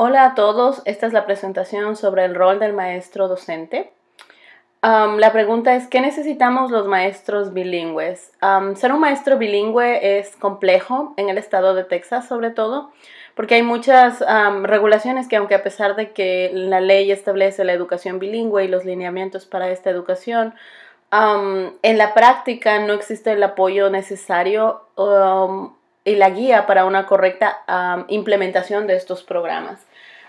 Hola a todos, esta es la presentación sobre el rol del maestro docente. La pregunta es, ¿qué necesitamos los maestros bilingües? Ser un maestro bilingüe es complejo en el estado de Texas, sobre todo, porque hay muchas regulaciones que, aunque a pesar de que la ley establece la educación bilingüe y los lineamientos para esta educación, en la práctica no existe el apoyo necesario y la guía para una correcta implementación de estos programas.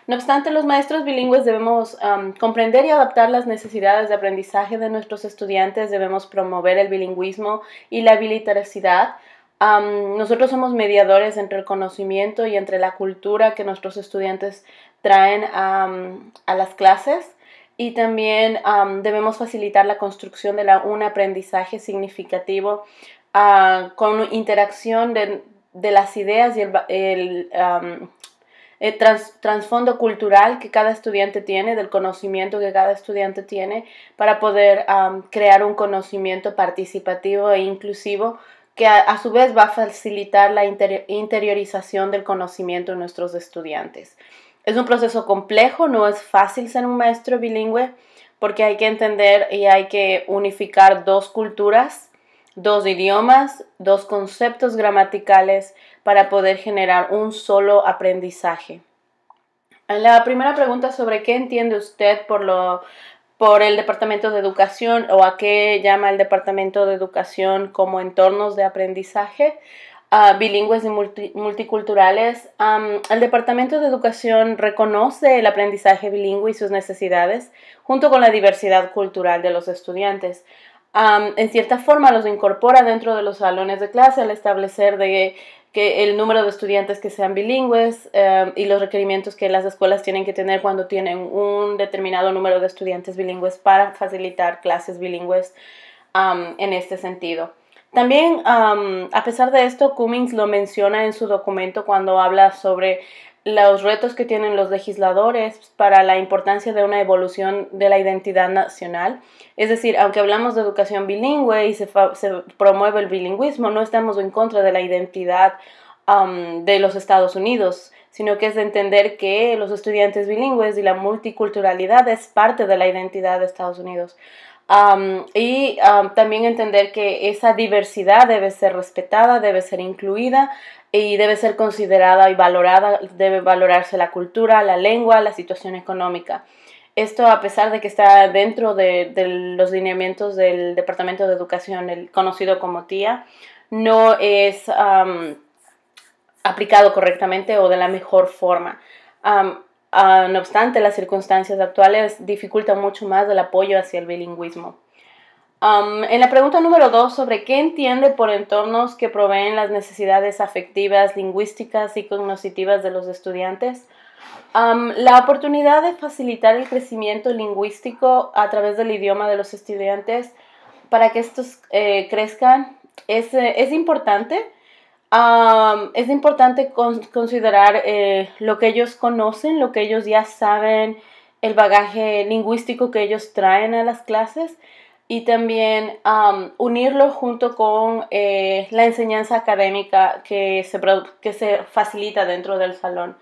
No obstante, los maestros bilingües debemos comprender y adaptar las necesidades de aprendizaje de nuestros estudiantes, debemos promover el bilingüismo y la biliteracidad. Nosotros somos mediadores entre el conocimiento y entre la cultura que nuestros estudiantes traen a las clases. Y también debemos facilitar la construcción de un aprendizaje significativo con interacción de las ideas y el trasfondo cultural que cada estudiante tiene, del conocimiento que cada estudiante tiene, para poder crear un conocimiento participativo e inclusivo que a su vez va a facilitar la interiorización del conocimiento en nuestros estudiantes. Es un proceso complejo, no es fácil ser un maestro bilingüe porque hay que entender y hay que unificar dos culturas, dos idiomas, dos conceptos gramaticales para poder generar un solo aprendizaje. La primera pregunta sobre qué entiende usted por el Departamento de Educación o a qué llama el Departamento de Educación como entornos de aprendizaje bilingües y multiculturales. El Departamento de Educación reconoce el aprendizaje bilingüe y sus necesidades junto con la diversidad cultural de los estudiantes. En cierta forma los incorpora dentro de los salones de clase al establecer que el número de estudiantes que sean bilingües y los requerimientos que las escuelas tienen que tener cuando tienen un determinado número de estudiantes bilingües para facilitar clases bilingües en este sentido. También, a pesar de esto, Cummings lo menciona en su documento cuando habla sobre los retos que tienen los legisladores para la importancia de una evolución de la identidad nacional. Es decir, aunque hablamos de educación bilingüe y se promueve el bilingüismo, no estamos en contra de la identidad de los Estados Unidos, sino que es de entender que los estudiantes bilingües y la multiculturalidad es parte de la identidad de Estados Unidos. También entender que esa diversidad debe ser respetada, debe ser incluida y debe ser considerada y valorada, debe valorarse la cultura, la lengua, la situación económica. Esto a pesar de que está dentro de los lineamientos del Departamento de Educación, el conocido como TIA, no es aplicado correctamente o de la mejor forma. No obstante, las circunstancias actuales dificultan mucho más el apoyo hacia el bilingüismo. En la pregunta número 2 sobre qué entiende por entornos que proveen las necesidades afectivas, lingüísticas y cognitivas de los estudiantes, la oportunidad de facilitar el crecimiento lingüístico a través del idioma de los estudiantes para que estos crezcan es importante. Es importante considerar lo que ellos conocen, lo que ellos ya saben, el bagaje lingüístico que ellos traen a las clases y también unirlo junto con la enseñanza académica que se facilita dentro del salón.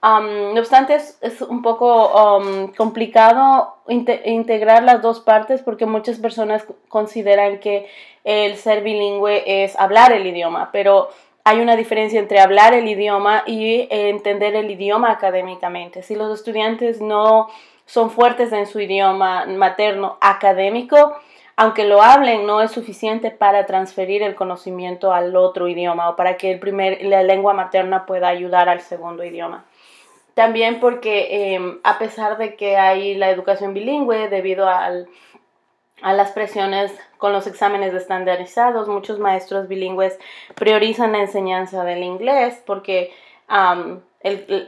No obstante, es un poco complicado integrar las dos partes porque muchas personas consideran que el ser bilingüe es hablar el idioma, pero hay una diferencia entre hablar el idioma y entender el idioma académicamente. Si los estudiantes no son fuertes en su idioma materno académico, aunque lo hablen, no es suficiente para transferir el conocimiento al otro idioma o para que la lengua materna pueda ayudar al segundo idioma. También porque a pesar de que hay la educación bilingüe debido a las presiones con los exámenes estandarizados, muchos maestros bilingües priorizan la enseñanza del inglés porque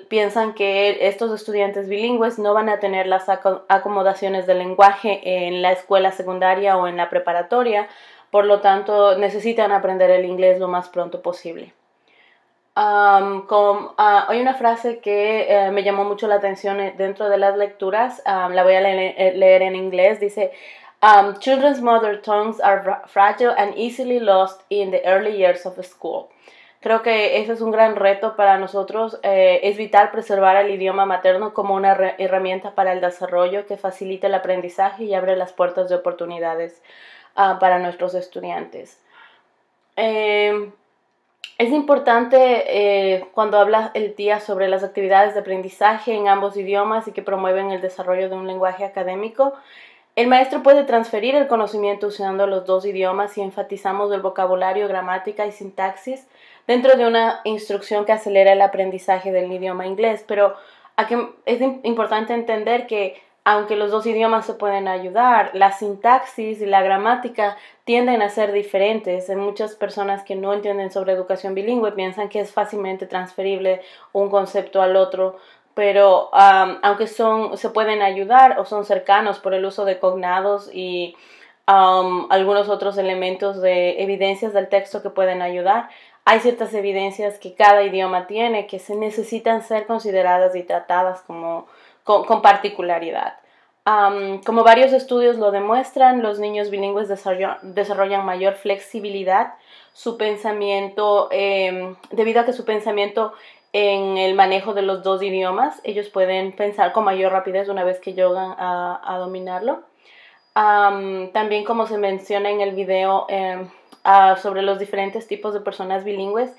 piensan que estos estudiantes bilingües no van a tener las acomodaciones del lenguaje en la escuela secundaria o en la preparatoria, por lo tanto necesitan aprender el inglés lo más pronto posible. Hay una frase que me llamó mucho la atención dentro de las lecturas, la voy a leer en inglés, dice children's mother tongues are fragile and easily lost in the early years of school. Creo que ese es un gran reto para nosotros. Es vital preservar el idioma materno como una herramienta para el desarrollo que facilite el aprendizaje y abre las puertas de oportunidades para nuestros estudiantes. Es importante cuando habla el TIA sobre las actividades de aprendizaje en ambos idiomas y que promueven el desarrollo de un lenguaje académico. El maestro puede transferir el conocimiento usando los dos idiomas y enfatizamos el vocabulario, gramática y sintaxis dentro de una instrucción que acelera el aprendizaje del idioma inglés. Pero aquí es importante entender que aunque los dos idiomas se pueden ayudar, la sintaxis y la gramática tienden a ser diferentes. Hay muchas personas que no entienden sobre educación bilingüe piensan que es fácilmente transferible un concepto al otro, pero aunque se pueden ayudar o son cercanos por el uso de cognados y algunos otros elementos de evidencias del texto que pueden ayudar, hay ciertas evidencias que cada idioma tiene que se necesitan ser consideradas y tratadas con particularidad. Como varios estudios lo demuestran, los niños bilingües desarrollan mayor flexibilidad, su pensamiento, debido a que su pensamiento en el manejo de los dos idiomas, ellos pueden pensar con mayor rapidez una vez que llegan a dominarlo. También, como se menciona en el video sobre los diferentes tipos de personas bilingües,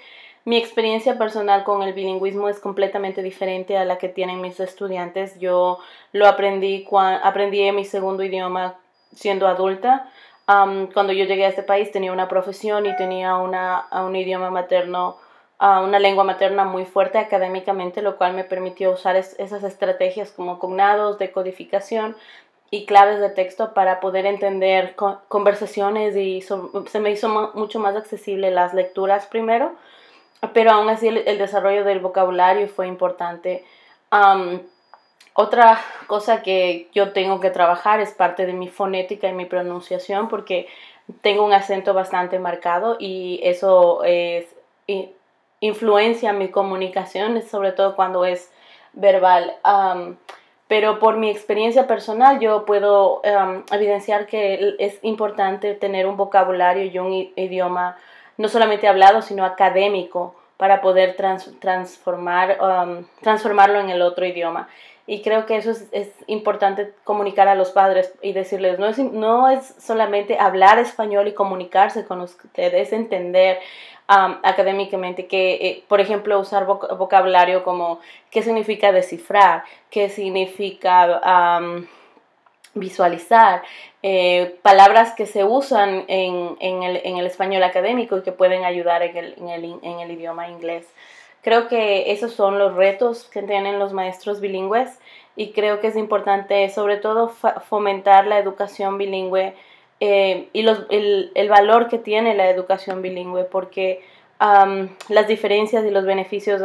mi experiencia personal con el bilingüismo es completamente diferente a la que tienen mis estudiantes. Yo lo aprendí en mi segundo idioma siendo adulta. Cuando yo llegué a este país tenía una profesión y tenía un idioma materno, una lengua materna muy fuerte académicamente, lo cual me permitió usar esas estrategias como cognados, decodificación y claves de texto para poder entender conversaciones y se me hizo mucho más accesible las lecturas primero, pero aún así el desarrollo del vocabulario fue importante. Otra cosa que yo tengo que trabajar es parte de mi fonética y mi pronunciación porque tengo un acento bastante marcado y eso influencia mi comunicación, sobre todo cuando es verbal. Pero por mi experiencia personal yo puedo evidenciar que es importante tener un vocabulario y un idioma no solamente hablado, sino académico para poder transformarlo en el otro idioma. Y creo que eso es importante comunicar a los padres y decirles, no es solamente hablar español y comunicarse con ustedes, es entender académicamente que, por ejemplo, usar vocabulario como qué significa descifrar, qué significa visualizar, palabras que se usan en el español académico y que pueden ayudar en el idioma inglés. Creo que esos son los retos que tienen los maestros bilingües y creo que es importante sobre todo fomentar la educación bilingüe y el valor que tiene la educación bilingüe porque las diferencias y los beneficios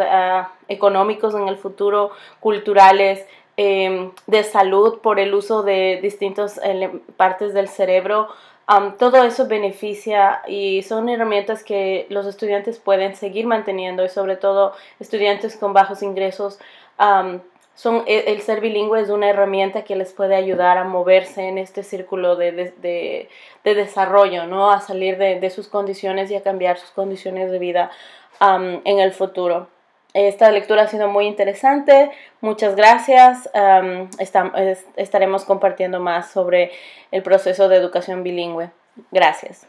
económicos en el futuro, culturales, de salud por el uso de distintas partes del cerebro, todo eso beneficia y son herramientas que los estudiantes pueden seguir manteniendo y sobre todo estudiantes con bajos ingresos. El ser bilingüe es una herramienta que les puede ayudar a moverse en este círculo de desarrollo, ¿no? A salir de sus condiciones y a cambiar sus condiciones de vida en el futuro. Esta lectura ha sido muy interesante. Muchas gracias. Estaremos compartiendo más sobre el proceso de educación bilingüe. Gracias.